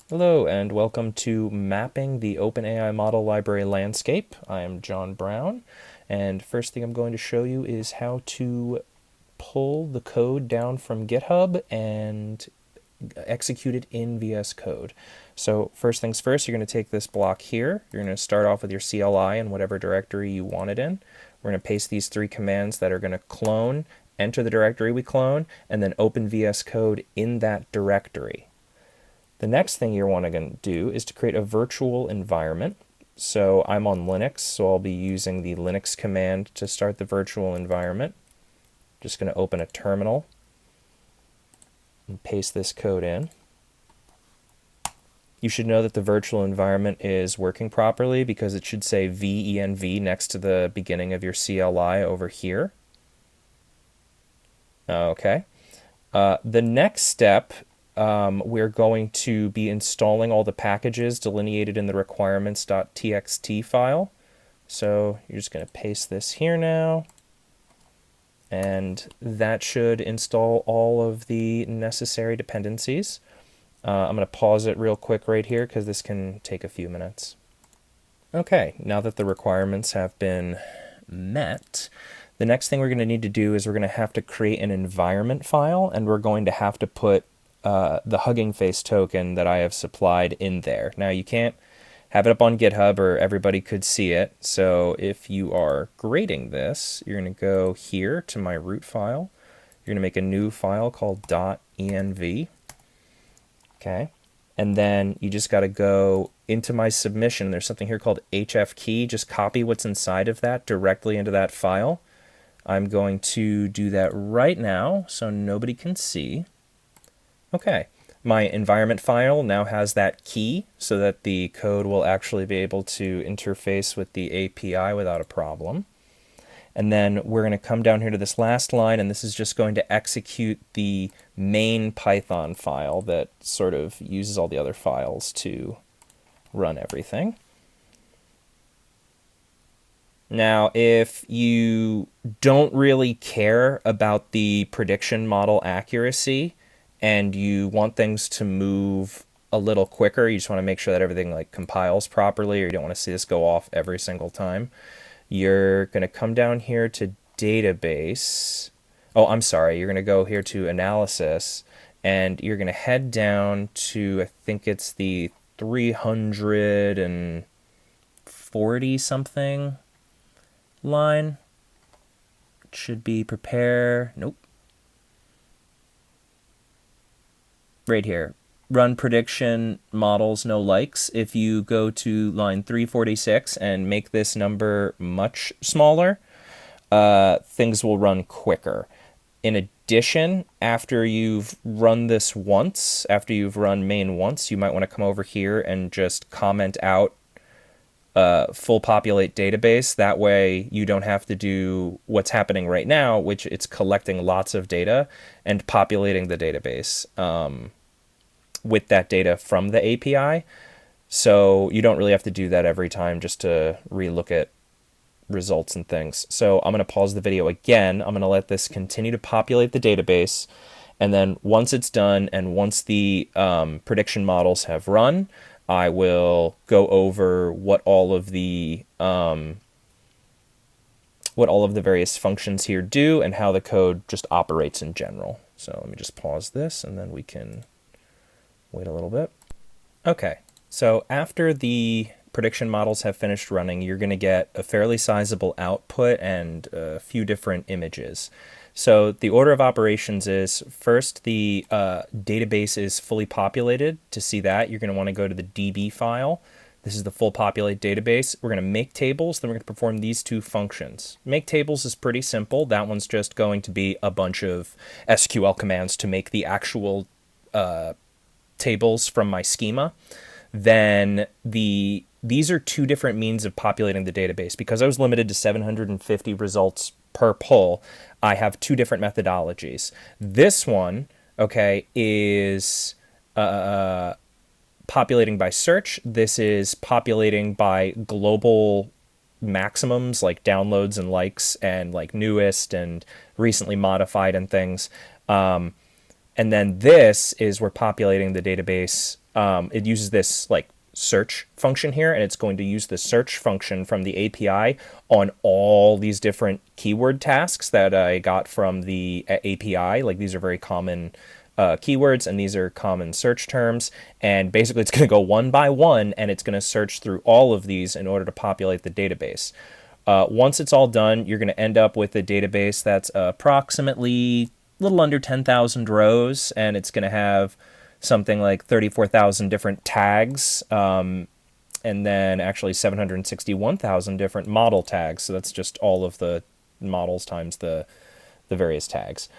Hello and welcome to Mapping the OpenAI Model Library Landscape. I am John Brown, and first thing I'm going to show you is how to pull the code down from GitHub and execute it in VS Code. So first things first, you're going to take this block here. You're going to start off with your CLI in whatever directory you want it in. We're going to paste these three commands that are going to clone, enter the directory we clone, and then open VS Code in that directory. The next thing you're want to do is to create a virtual environment. So I'm on Linux, so I'll be using the Linux command to start the virtual environment. Just going to open a terminal and paste this code in. You should know that the virtual environment is working properly because it should say venv next to the beginning of your CLI over here. Okay. The next step, we're going to be installing all the packages delineated in the requirements.txt file. So you're just going to paste this here now, and that should install all of the necessary dependencies. I'm going to pause it real quick right here because this can take a few minutes. Okay, now that the requirements have been met, the next thing we're going to need to do is we're going to have to create an environment file, and we're going to have to put the Hugging Face token that I have supplied in there. Now you can't have it up on GitHub or everybody could see it, so if you are grading this, you're going to go here to my root file. You're going to make a new file called .env. Okay, and then you just got to go into my submission. There's something here called HFKey. Just copy what's inside of that directly into that file. I'm going to do that right now so nobody can see. Okay, my environment file now has that key so that the code will actually be able to interface with the API without a problem. And then we're going to come down here to this last line, and this is just going to execute the main Python file that sort of uses all the other files to run everything. Now, if you don't really care about the prediction model accuracy and you want things to move a little quicker, you just want to make sure that everything like compiles properly, or you don't want to see this go off every single time, you're going to come down here to database. Oh, I'm sorry. You're going to go here to analysis, and you're going to head down to, I think it's the 340 something line. It should be prepare. Nope. Right here. Run prediction models no likes. If you go to line 346 and make this number much smaller, things will run quicker. In addition, after you've run this once, after you've run main once, you might want to come over here and just comment out full populate database. That way you don't have to do what's happening right now, which it's collecting lots of data and populating the database with that data from the API. So you don't really have to do that every time just to relook at results and things. So I'm going to pause the video again. I'm going to let this continue to populate the database. And then once it's done and once the prediction models have run, I will go over what all of the various functions here do and how the code just operates in general. So let me just pause this and then we can wait a little bit. Okay, so after the prediction models have finished running, you're going to get a fairly sizable output and a few different images. So the order of operations is first the database is fully populated. To see that, you're going to want to go to the DB file. This is the full populate database. We're going to make tables, then we're going to perform these two functions. Make tables is pretty simple. That one's just going to be a bunch of SQL commands to make the actual tables from my schema. Then these are two different means of populating the database. Because I was limited to 750 results per pull, I have two different methodologies. This one, okay, is populating by search. This is populating by global maximums like downloads and likes and like newest and recently modified and things. And then this is we're populating the database it uses this like search function here, and it's going to use the search function from the API on all these different keyword tasks that I got from the API. Like these are very common keywords, and these are common search terms, and basically it's going to go one by one, and it's going to search through all of these in order to populate the database. Once it's all done, you're going to end up with a database that's approximately a little under 10,000 rows, and it's going to have something like 34,000 different tags, and then actually 761,000 different model tags. So that's just all of the models times the various tags.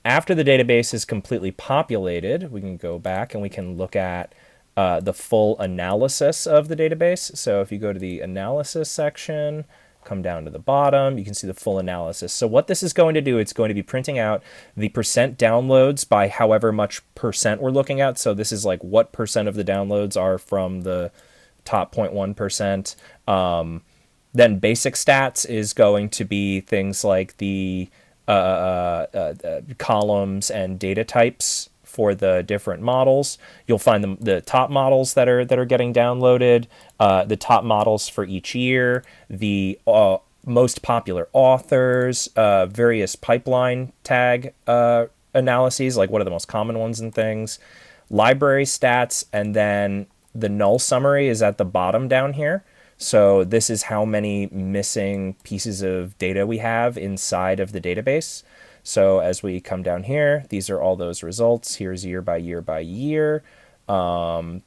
After the database is completely populated, we can go back and we can look at the full analysis of the database. So if you go to the analysis section, come down to the bottom, you can see the full analysis. So what this is going to do, it's going to be printing out the percent downloads by however much percent we're looking at. So this is like what percent of the downloads are from the top 0.1%. Then basic stats is going to be things like the columns and data types for the different models. You'll find the top models that are getting downloaded, the top models for each year, the most popular authors, various pipeline tag analyses, like what are the most common ones and things, library stats, and then the null summary is at the bottom down here. So this is how many missing pieces of data we have inside of the database. So as we come down here, these are all those results. Here's year by year by year. We have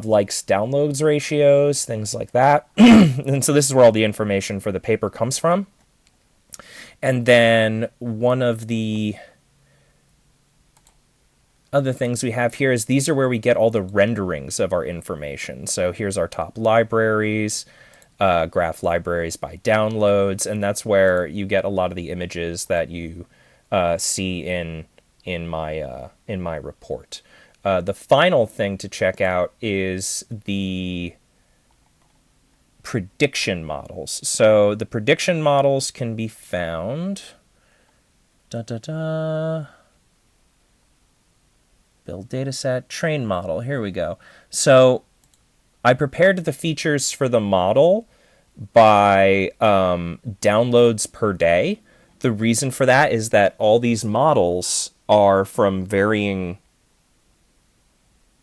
likes, downloads ratios, things like that. And so this is where all the information for the paper comes from. And then one of the other things we have here is these are where we get all the renderings of our information. So here's our top libraries. Graph libraries by downloads, and that's where you get a lot of the images that you see in my report. The final thing to check out is the prediction models. So the prediction models can be found. Build dataset, train model. Here we go. So I prepared the features for the model by downloads per day. The reason for that is that all these models are from varying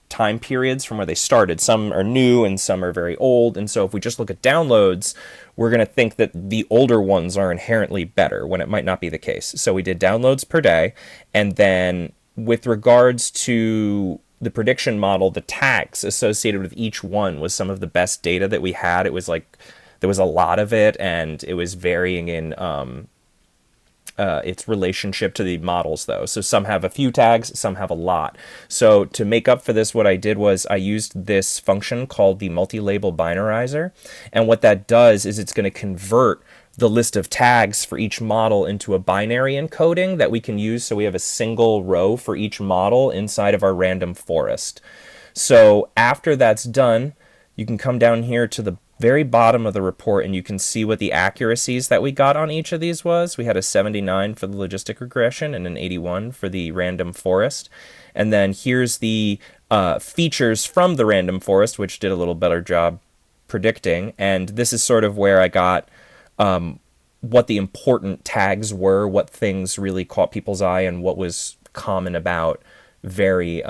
time periods from where they started. Some are new and some are very old. And so if we just look at downloads, we're going to think that the older ones are inherently better when it might not be the case. So we did downloads per day. And then with regards to the prediction model, the tags associated with each one was some of the best data that we had. It was like there was a lot of it, and it was varying in its relationship to the models, though. So some have a few tags, some have a lot. So to make up for this, what I did was I used this function called the multi-label binarizer. And what that does is it's going to convert the list of tags for each model into a binary encoding that we can use, so we have a single row for each model inside of our random forest. So after that's done, you can come down here to the very bottom of the report and you can see what the accuracies that we got on each of these was. We had a 79 for the logistic regression and an 81 for the random forest. And then here's the features from the random forest, which did a little better job predicting. And this is sort of where I got what the important tags were, what things really caught people's eye, and what was common about very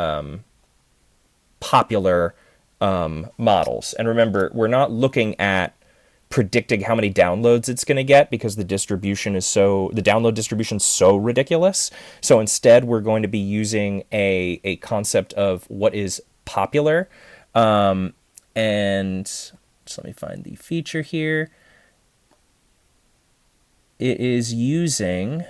popular models. And remember, we're not looking at predicting how many downloads it's going to get because the download distribution is so ridiculous. So instead, we're going to be using a concept of what is popular. And just let me find the feature here. It is using,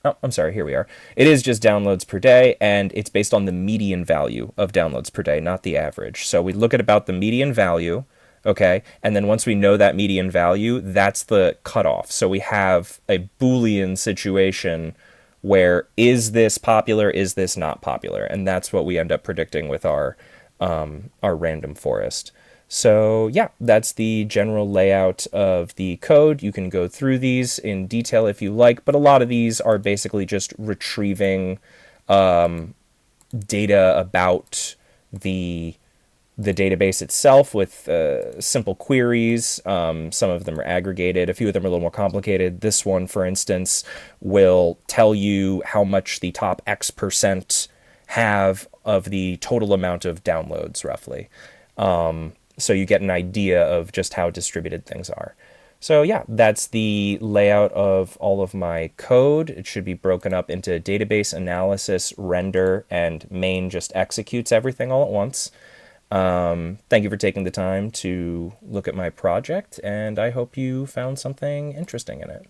I'm sorry, here we are. It is just downloads per day, and it's based on the median value of downloads per day, not the average. So we look at about the median value, okay? And then once we know that median value, that's the cutoff. So we have a Boolean situation where is this popular, is this not popular? And that's what we end up predicting with our random forest. So yeah, that's the general layout of the code. You can go through these in detail if you like, but a lot of these are basically just retrieving data about the the database itself with simple queries. Some of them are aggregated. A few of them are a little more complicated. This one, for instance, will tell you how much the top X% have of the total amount of downloads, roughly. So you get an idea of just how distributed things are. So yeah, that's the layout of all of my code. It should be broken up into database analysis, render, and main just executes everything all at once. Thank you for taking the time to look at my project, and I hope you found something interesting in it.